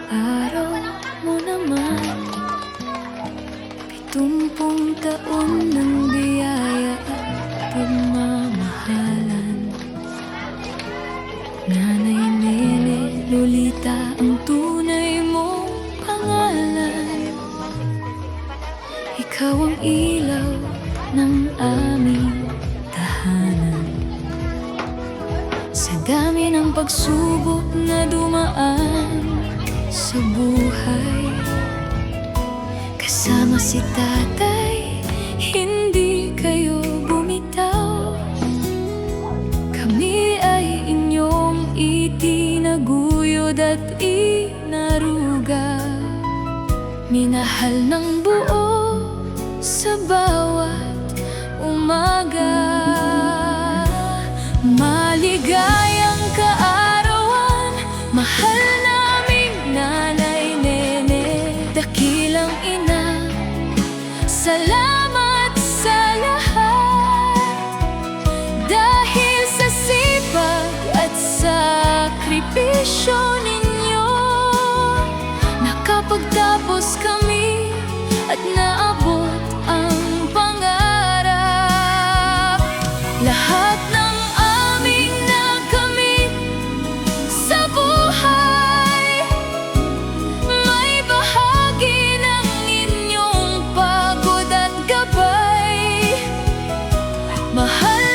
araw mo naman, 70 taon ng biyaya at pagmamahalan. Nanay Nene Lolita ang tunay mong pangalan. Ikaw ang ilaw ng aming tahanan. Sa dami ng pagsubok na dumaan sa buhay, kasama si tatay, hindi kayo bumitaw. Kami ay inyong itinaguyod at inaruga, minahal ng buo sa bawat umaga. Maligayang kaarawan, mahal naming Nanay Nene, dakilang ina, salamat sa lahat. Dahil sa sipag at sakripisyo ninyo, nakapagtapos kami at naabot ang pangarap. Lahat ng aming nakamit sa buhay, may bahagi ng inyong pagod at gabay. Mahal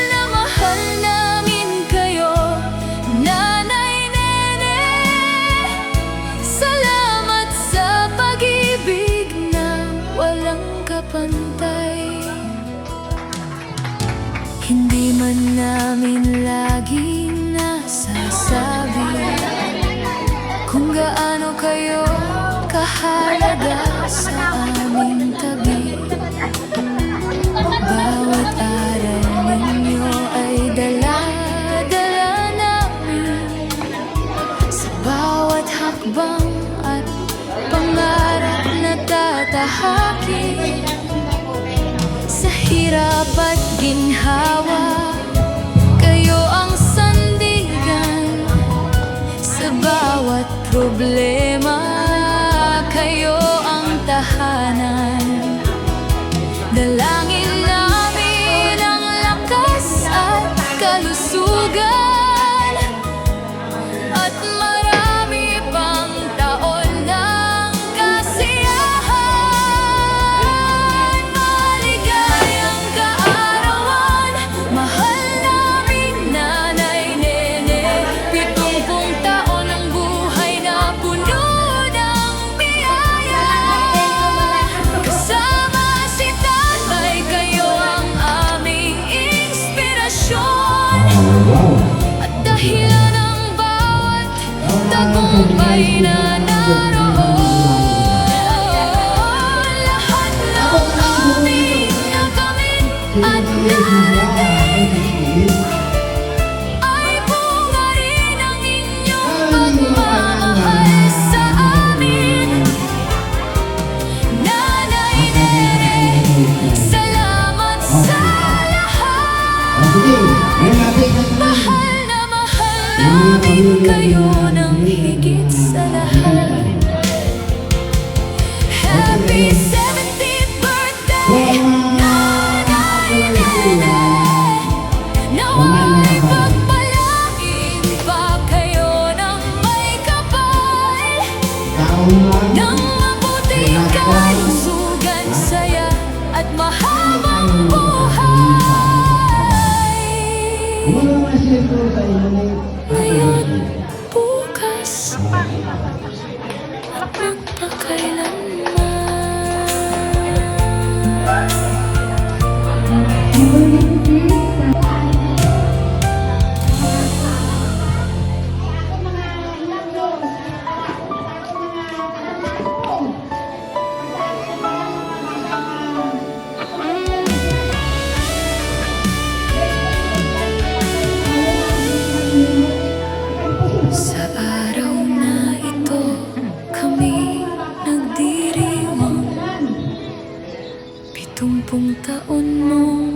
namin kayo, Nanay Nene. Salamat sa pag-ibig na walang kapantay. Hindi man namin laging nasasabi kung gaano kayo kahalaga sa aming tabi. Bawat aral ninyo ay dala-dala namin sa bawat hakbang at pangarap na tatahakin. Sa hirap at ginhawa, kayo ang sandigan. Sa bawat problema, kayo ang tahanan. Dalangin namin ang lakas at kalusugan, at marami pang taon ng kasiyahan. Maligayang kaarawan, mahal naming Nanay Nene, 70 taon ng buhay na puno ng biyaya. Kasama si tatay, kayo ang aming inspirasyon, at dahilan ng bawat tagumpay na naroon. Lahat ng aming nakamit at narating ay bunga rin ng inyong pagmamahal sa amin. Nanay Nene, salamat sa lahat. Mahal namin kayo ng higit sa lahat. Happy 70th birthday, Nanay Nene. Nawa'y pagpalain pa kayo ng may kapal, ng mabuting kalusugan, saya at mahabang buhay. Ngayon, bukas, at sa araw na ito, kami nagdiriwang. 70 taon mong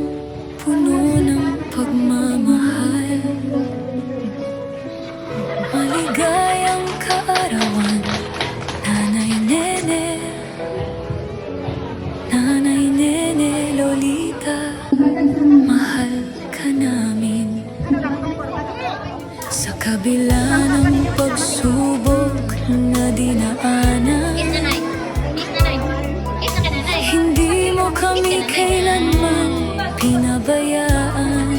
puno ng pagmamahal. Maligayang kabila ng pagsubok na dinaanan, hindi mo kami kailanman pinabayaan.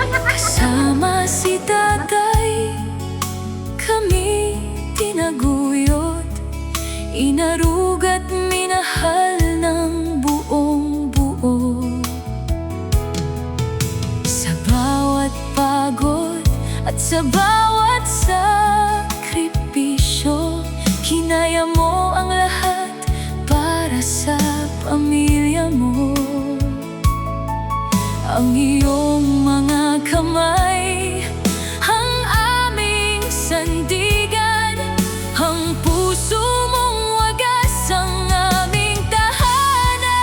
Kasama si tatay, kami tinaguyod, inarugat, minahal ng buong buo. Sa bawat pagod at sa bawat sakripisyo, kinaya mo ang lahat para sa pamilya mo. Ang iyong mga kamay, ang aming sandigan, ang puso mong wagas, ang aming tahanan.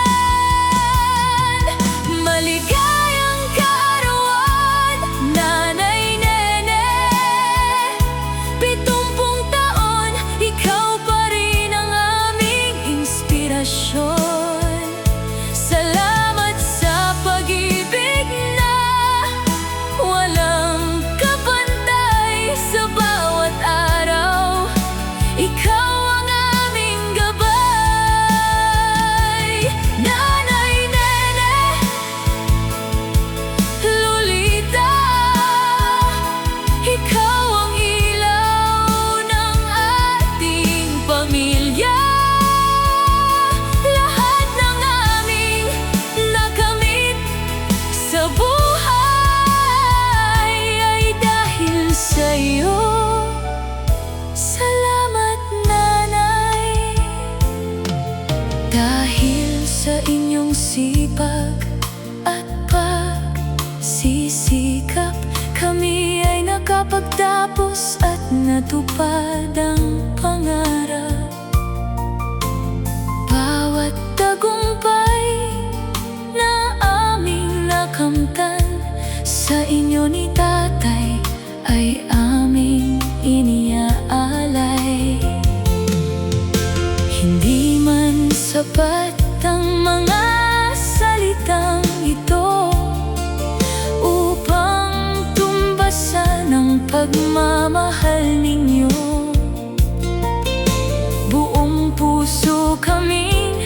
Maligayang kaarawan, Nanay Nene. 70 taon, ikaw pa rin ang aming inspirasyon. Salamat sa pag-ibig na walang kapantay. Sa bawat araw, ikaw ang aming gabay. Nanay Nene, Lolita, ikaw ang ilaw ng ating pamilya. Lahat ng aming nakamit sa buhay ay dahil sa'yo. Salamat, Nanay. Dahil sa inyong sipag at pagsisikap, kami ay nakapagtapos at natupad ang pangarap. Bawat tagumpay na aming nakamtan, sa inyo ni tatay ay aming iniaalay. Hindi man sapat ang mga salitang ito upang tumbasan ang pagmamahal ninyo. Buong puso kaming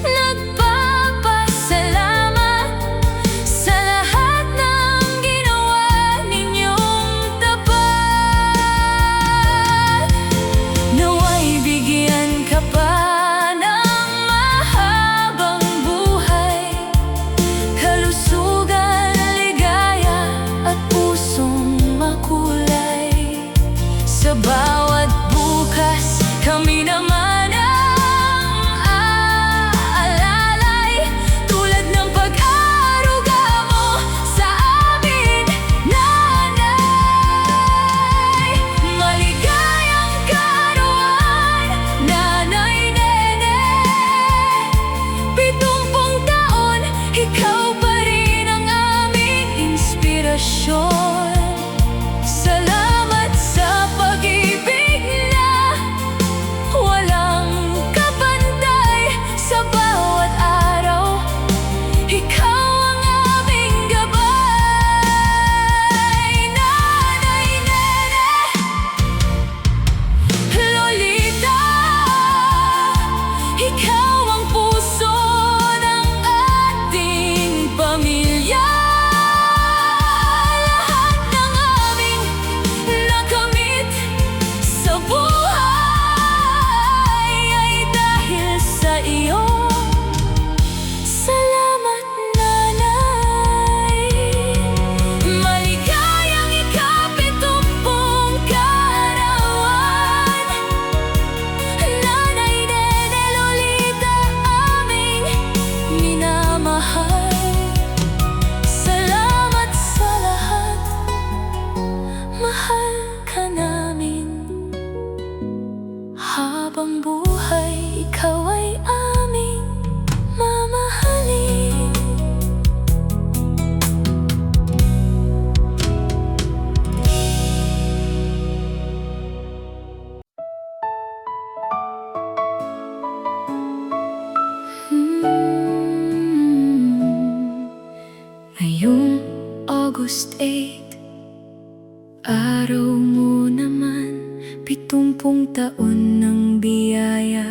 nagpapasalamat sa lahat ng ginawa ninyong tapat. Nawa'y bigyan ka pa ng mahabang buhay, kalusugan, ligaya at pusong makulay. Sa bawat bukas, kami naman ang aalalay, tulad ng pag-aaruga mo sa amin, Nanay. Maligayang kaarawan, Nanay Nene. 70 taon, ikaw pa rin ang aming inspirasyon. Salamat sa pag-ibig na walang kapantay. Sa bawat araw, ikaw ang aming gabay. Nanay Nene, Lolita, ikaw ang puso ng ating pamilya. Lahat ng aming nakamit sa buhay ay dahil sa iyo. Salamat, Nanay. Maligayang ika-70 kaarawan, Nanay Nene, Lolita, aming minamahal. Salamat sa lahat, mahal ka namin. Habang buhay, ikaw ay aming mamahalin. Ngayong August 8, 70 taon ng biyaya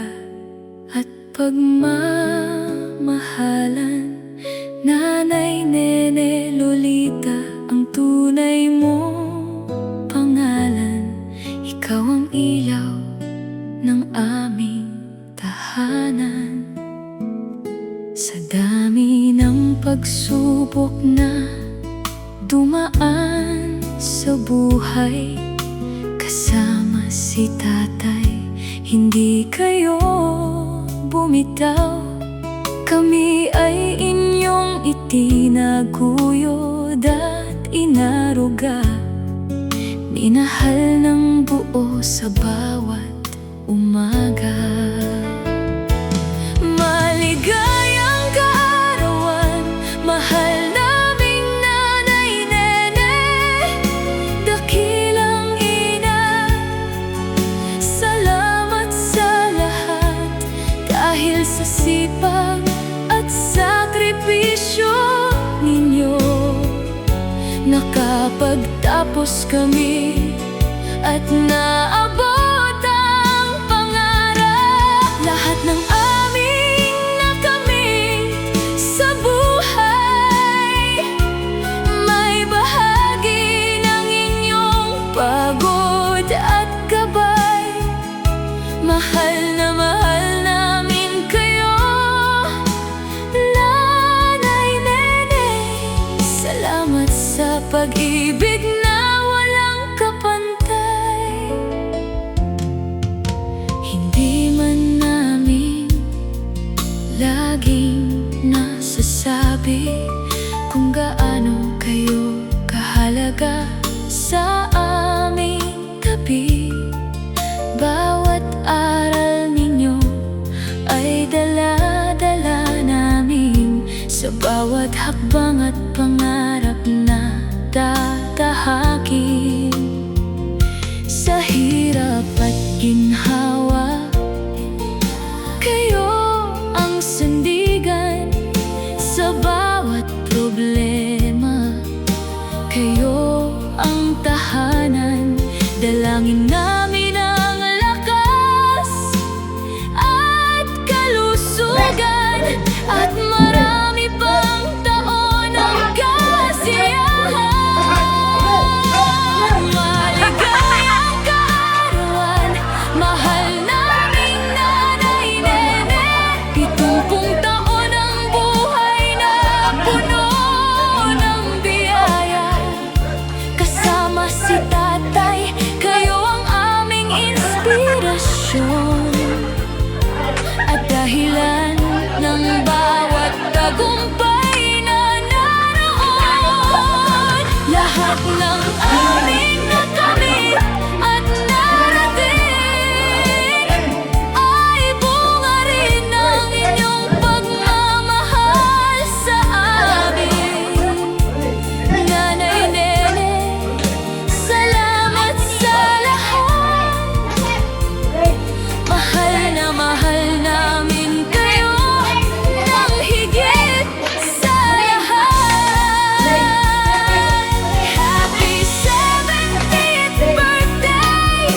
at pagmamahalan. Nanay Nene Lolita, ang tunay mong pangalan. Ikaw ang ilaw ng aming tahanan. Sa dami ng pagsubok na dumaan sa buhay, kasama si tatay, hindi kayo bumitaw. Kami ay inyong itinaguyod at inaruga, minahal ng buo sa bawat umaga. Maligayang kaarawan, mahal naming Nanay Nene, dakilang ina. Salamat sa lahat, dahil sa sipag at sakripisyo ninyo, nakapagtapos kami at naabot ang pangarap. Lahat ng aming nakamit sa buhay, may bahagi ng inyong pagod at gabay. Mahal na mahal namin kayo, Nanay Nene. Salamat sa pag-ibig na walang kapantay. Hindi man namin laging nasasabi kung gaano kayo kahalaga sa aming tabi. Bawat aral ninyo ay dala-dala namin sa bawat hakbang at pangarap na tatahakin. Sa hirap at ginhawa, kayo ang sandigan. Sa bawat problema, kayo ang tahanan. Dalangin namin ang lakas at kalusugan, at marami pang taon ng kasiyahan. Maligayang kaarawan, mahal naming Nanay Nene. 70 taon ang buhay na puno ng biyaya. Kasama si tatay, kayo ang aming inspirasyon, at dahilan ng bawat tagumpay na naroon. Lahat ng aming nakamit at narating ay bunga rin ng inyong pagmamahal sa amin. Nanay Nene, salamat sa lahat. Mahal na mahal namin kayo ng higit sa lahat. Happy 70th birthday,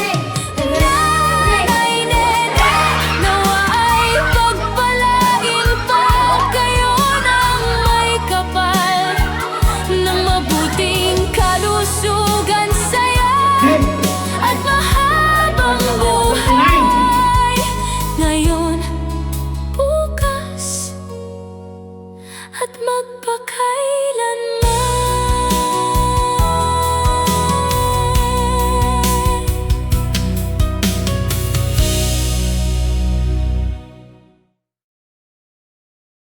Nanay Nene. Nawa ay pagpalain pa kayo ng may kapal, ng mabuting kalusugan, saya at mahabang buhay. Ngayon, bukas, at magpakailanman.